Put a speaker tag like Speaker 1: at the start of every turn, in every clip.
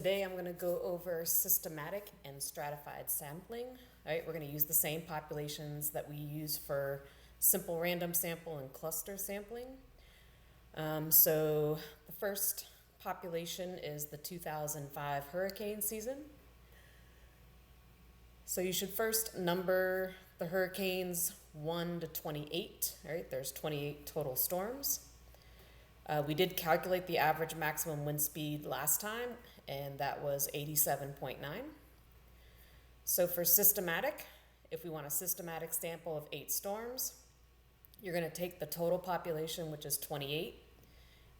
Speaker 1: Today I'm going to go over systematic and stratified sampling. All right, we're going to use the same populations that we use for simple random sample and cluster sampling. So the first population is the 2005 hurricane season. So you should first number the hurricanes 1 to 28. All right, there's 28 total storms. We did calculate the average maximum wind speed last time, and that was 87.9. So for systematic, if we want a systematic sample of 8 storms, you're going to take the total population, which is 28,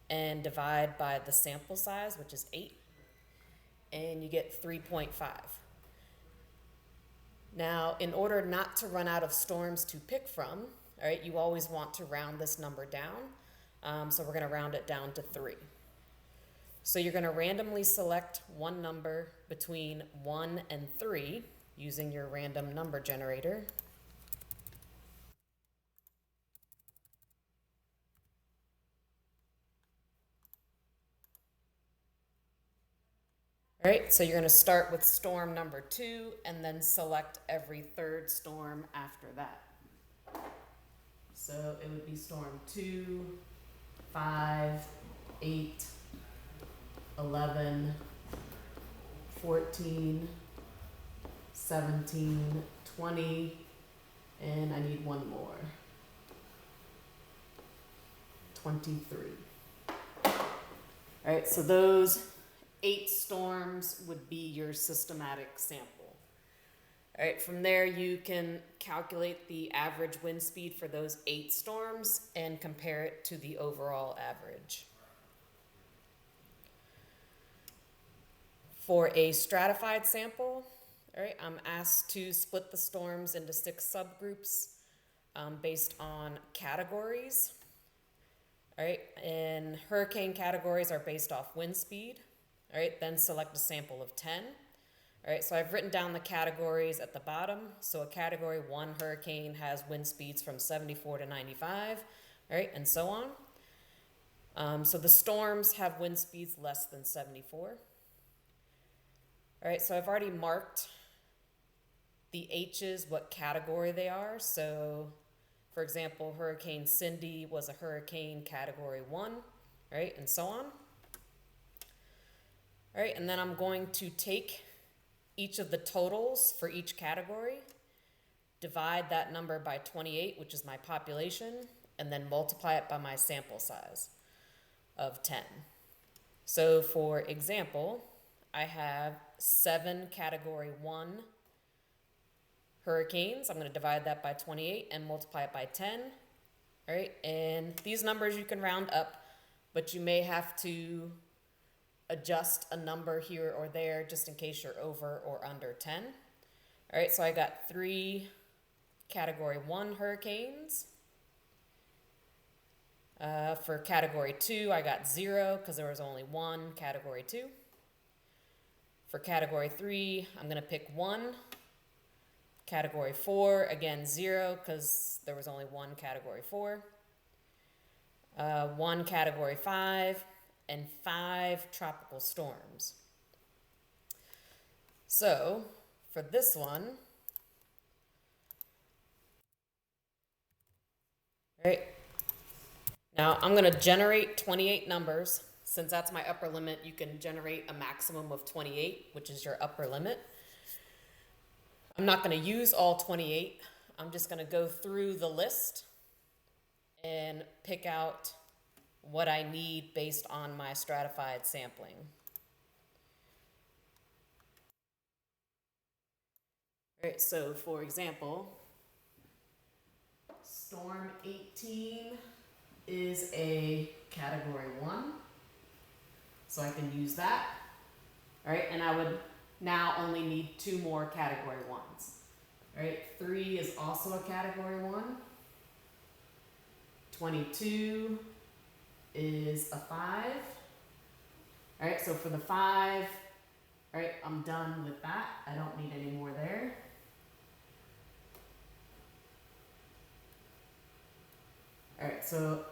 Speaker 1: and divide by the sample size, which is 8, and you get 3.5. Now, in order not to run out of storms to pick from, all right, you always want to round this number down. So we're going to round it down to 3. So you're going to randomly select one number between 1 and 3 using your random number generator. All right, so you're going to start with storm number 2 and then select every third storm after that. So it would be storm 2, 5, 8, 11, 14, 17, 20, and I need one more. 23. All right, so those 8 storms would be your systematic sample. All right, from there you can calculate the average wind speed for those 8 storms and compare it to the overall average. For a stratified sample, all right, I'm asked to split the storms into 6 subgroups based on categories. All right, and hurricane categories are based off wind speed. All right, then select a sample of 10. All right, so I've written down the categories at the bottom. So a category 1 hurricane has wind speeds from 74 to 95, all right, and so on. So the storms have wind speeds less than 74. All right, so I've already marked the H's, what category they are. So, for example, Hurricane Cindy was a hurricane category 1, right, and so on. All right, and then I'm going to take each of the totals for each category, divide that number by 28, which is my population, and then multiply it by my sample size of 10. So for example, I have 7 category 1 hurricanes. I'm going to divide that by 28 and multiply it by 10. All right, and these numbers you can round up, but you may have to adjust a number here or there just in case you're over or under 10. All right, so I got 3 category 1 hurricanes. For category 2, I got 0 because there was only 1 category 2. For category 3, I'm going to pick 1. Category 4, again 0 because there was only 1 category 4. 1 category 5, and 5 tropical storms. So for this one, all right, now I'm going to generate 28 numbers. Since that's my upper limit, you can generate a maximum of 28, which is your upper limit. I'm not going to use all 28. I'm just going to go through the list and pick out what I need based on my stratified sampling. All right, so for example, storm 18 is a category 1. So I can use that. All right, and I would now only need 2 more category 1s. All right, 3 is also a category 1. 22 is a 5. All right, so for the 5, all right, I'm done with that. I don't need any more there. All right, so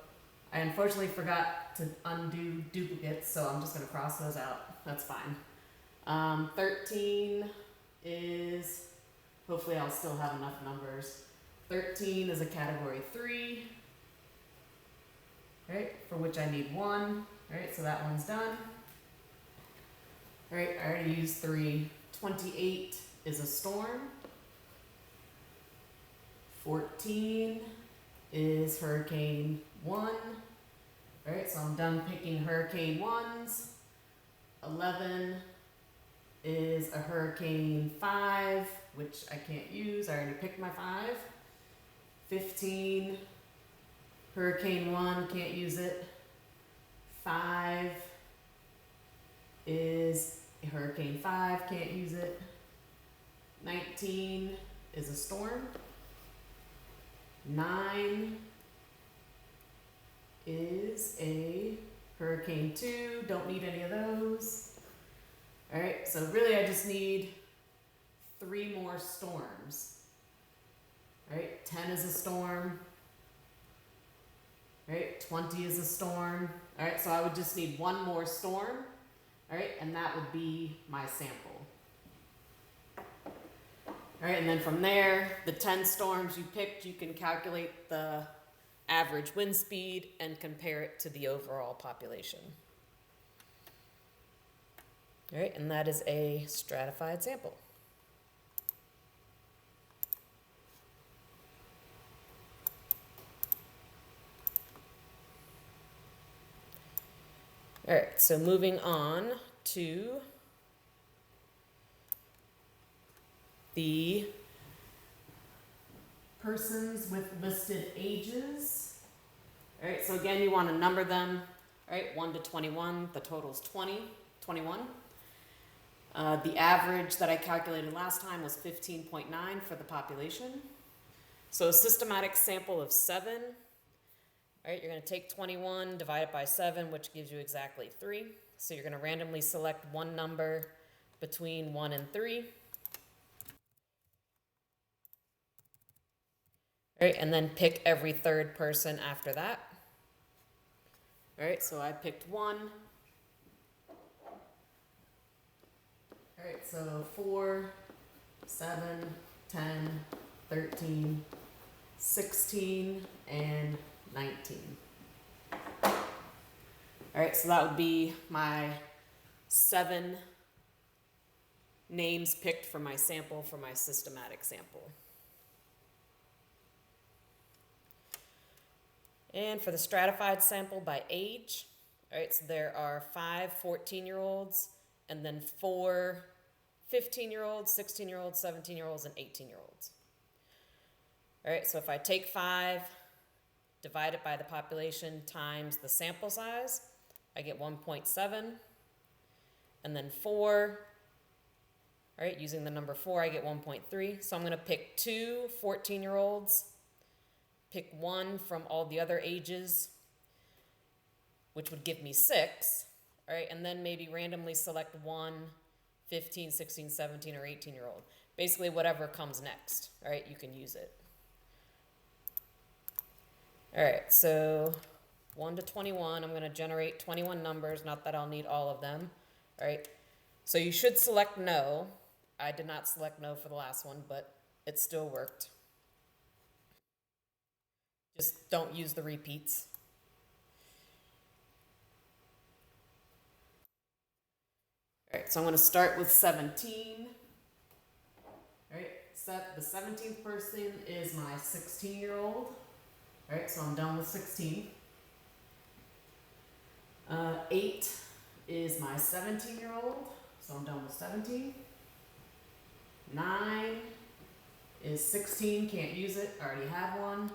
Speaker 1: I unfortunately forgot to undo duplicates, so I'm just going to cross those out. That's fine. 13 is, hopefully I'll still have enough numbers. 13 is a category 3, right, for which I need 1, right, so that one's done. All right, I already used 3. 28 is a storm. 14 is hurricane 1. All right, so I'm done picking hurricane 1s. 11 is a hurricane 5, which I can't use. I already picked my 5. 15, hurricane 1, can't use it. 5 is a hurricane 5, can't use it. 19 is a storm. 9 is a hurricane 2, don't need any of those. All right, so really I just need 3 more storms. All right, 10 is a storm. All right, 20 is a storm. All right, so I would just need 1 more storm. All right, and that would be my sample. All right, and then from there, the 10 storms you picked, you can calculate the average wind speed and compare it to the overall population. All right, and that is a stratified sample. All right, so moving on to the persons with listed ages. All right, so again, you want to number them, all right, 1 to 21, the total's 21. The average that I calculated last time was 15.9 for the population. So a systematic sample of 7. All right, you're going to take 21, divide it by 7, which gives you exactly 3. So you're going to randomly select one number between 1 and 3. All right, and then pick every third person after that. All right, so I picked 1. All right, so 4, 7, 10, 13, 16, and 19. All right, so that would be my 7 names picked for my sample, for my systematic sample. And for the stratified sample by age, all right, so there are 5 14-year-olds, and then 4 15-year-olds, 16-year-olds, 17-year-olds, and 18-year-olds. All right, so if I take 5, divide it by the population times the sample size, I get 1.7. And then 4, all right, using the number 4, I get 1.3. So I'm going to pick 2 14-year-olds, pick 1 from all the other ages, which would give me 6. All right, and then maybe randomly select 1 15, 16, 17, or 18-year-old. Basically, whatever comes next, all right, you can use it. All right, so 1 to 21, I'm going to generate 21 numbers, not that I'll need all of them. All right, so you should select no. I did not select no for the last one, but it still worked. Just don't use the repeats. All right, so I'm going to start with 17. All right, the 17th person is my 16-year-old. All right, so I'm done with 16. 8 is my 17-year-old, so I'm done with 17. 9 is 16, can't use it, I already have one.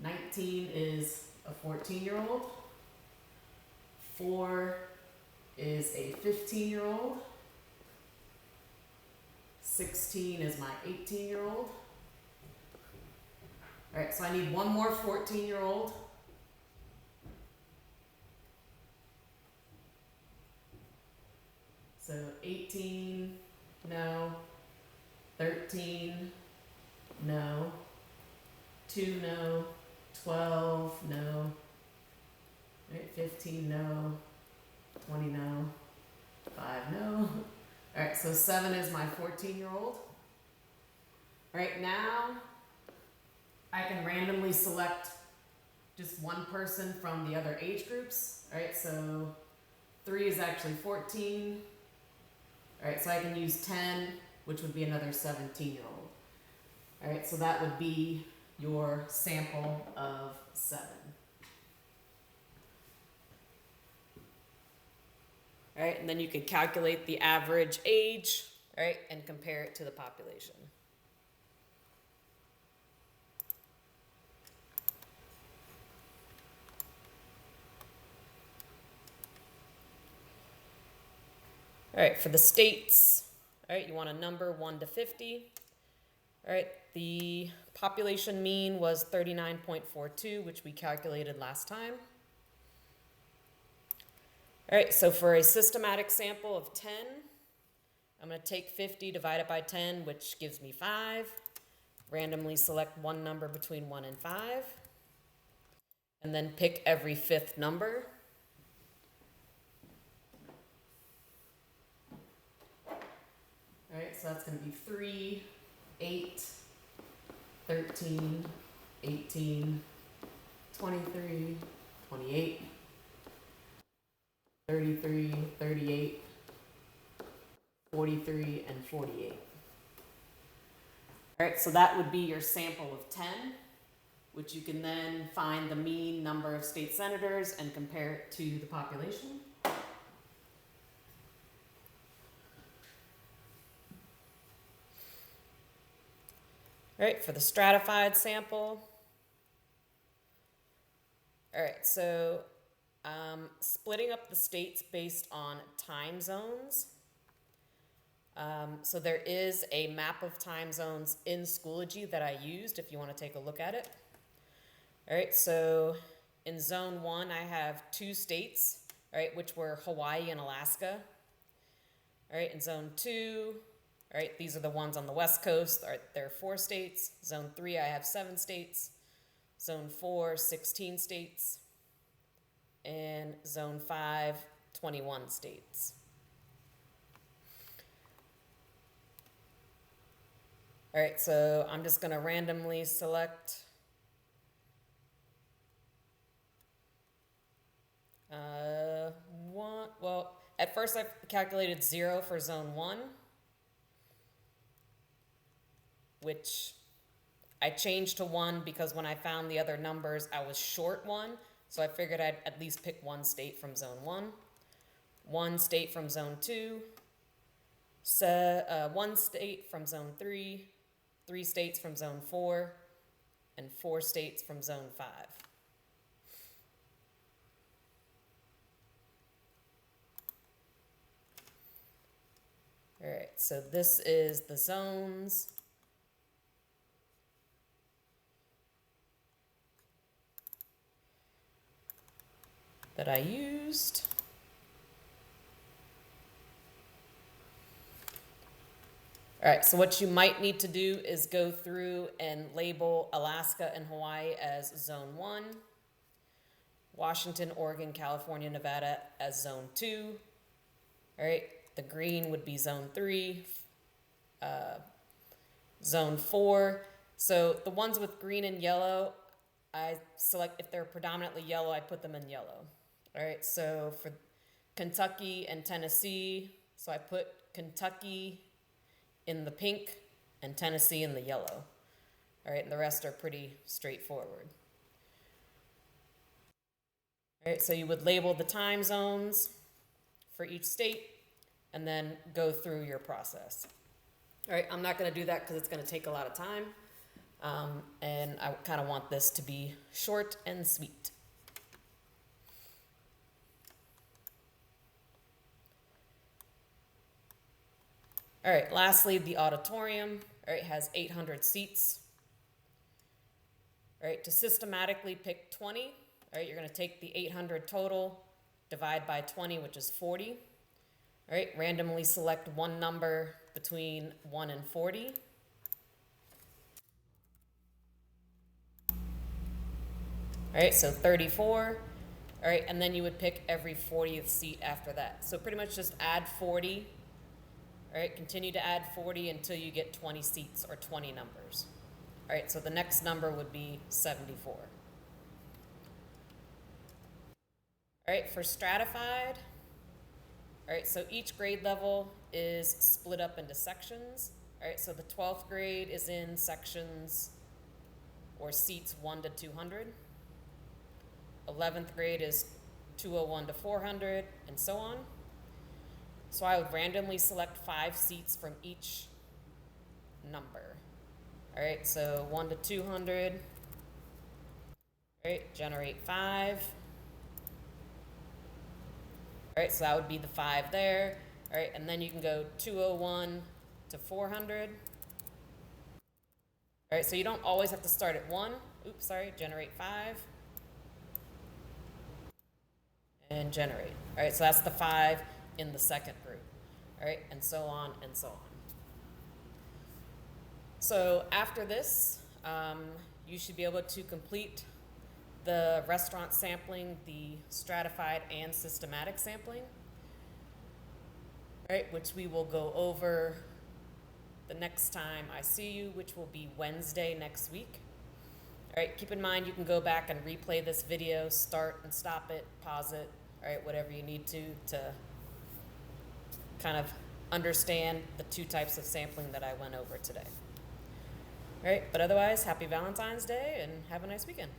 Speaker 1: 19 is a 14-year-old. 4 is a 15-year-old. 16 is my 18-year-old. All right, so I need one more 14-year-old. So 18, no. 13, no. 2, no. 12, no. All right, 15, no. 20, no. 5, no. All right, so 7 is my 14-year-old. All right, now I can randomly select just one person from the other age groups. All right, so 3 is actually 14. All right, so I can use 10, which would be another 17-year-old. All right, so that would be your sample of 7. All right, and then you can calculate the average age, all right, and compare it to the population. All right, for the states, all right, you want a number 1 to 50. All right, the population mean was 39.42, which we calculated last time. All right, so for a systematic sample of 10, I'm going to take 50, divide it by 10, which gives me 5. Randomly select one number between 1 and 5. And then pick every 5th number. All right, so that's going to be 3, 8, 13, 18, 23, 28, 33, 38, 43, and 48. All right, so that would be your sample of 10, which you can then find the mean number of state senators and compare it to the population. All right, for the stratified sample. All right, so splitting up the states based on time zones. So there is a map of time zones in Schoology that I used if you want to take a look at it. All right, so in zone 1, I have 2 states, all right, which were Hawaii and Alaska. All right, in zone 2, all right, these are the ones on the West Coast. All right, there are 4 states. Zone 3, I have 7 states. Zone 4, 16 states. And zone 5, 21 states. All right, so I'm just going to randomly select one. Well, at first I calculated 0 for zone 1, which I changed to 1 because when I found the other numbers, I was short 1. So I figured I'd at least pick one state from zone 1, 1 state from zone 2, 1 state from zone 3, 3 states from zone 4, and 4 states from zone 5. All right, so this is the zones. That I used. All right, so what you might need to do is go through and label Alaska and Hawaii as zone 1, Washington, Oregon, California, Nevada as zone 2. All right, the green would be zone 3, zone 4. So the ones with green and yellow, I select, if they're predominantly yellow, I put them in yellow. All right, so for Kentucky and Tennessee, so I put Kentucky in the pink and Tennessee in the yellow. All right, and the rest are pretty straightforward. All right, so you would label the time zones for each state and then go through your process. All right, I'm not going to do that because it's going to take a lot of time. And I kind of want this to be short and sweet. All right, lastly, the auditorium, all right, has 800 seats. All right, to systematically pick 20, all right, you're going to take the 800 total, divide by 20, which is 40. All right, randomly select one number between 1 and 40. All right, so 34. All right, and then you would pick every 40th seat after that. So pretty much just add 40. All right, continue to add 40 until you get 20 seats or 20 numbers. All right, so the next number would be 74. All right, for stratified, all right, so each grade level is split up into sections. All right, so the 12th grade is in sections or seats 1 to 200. 11th grade is 201 to 400, and so on. So I would randomly select 5 seats from each number. All right, so 1 to 200. All right, generate 5. All right, so that would be the 5 there. All right, and then you can go 201 to 400. All right, so you don't always have to start at 1. Oops, sorry, generate 5. And generate. All right, so that's the 5 in the second group. All right, and so on and so on. So after this, you should be able to complete the restaurant sampling, the stratified and systematic sampling, right, which we will go over the next time I see you, which will be Wednesday next week. All right, keep in mind you can go back and replay this video, start and stop it, pause it, all right, whatever you need to kind of understand the 2 types of sampling that I went over today. All right, but otherwise, happy Valentine's Day and have a nice weekend.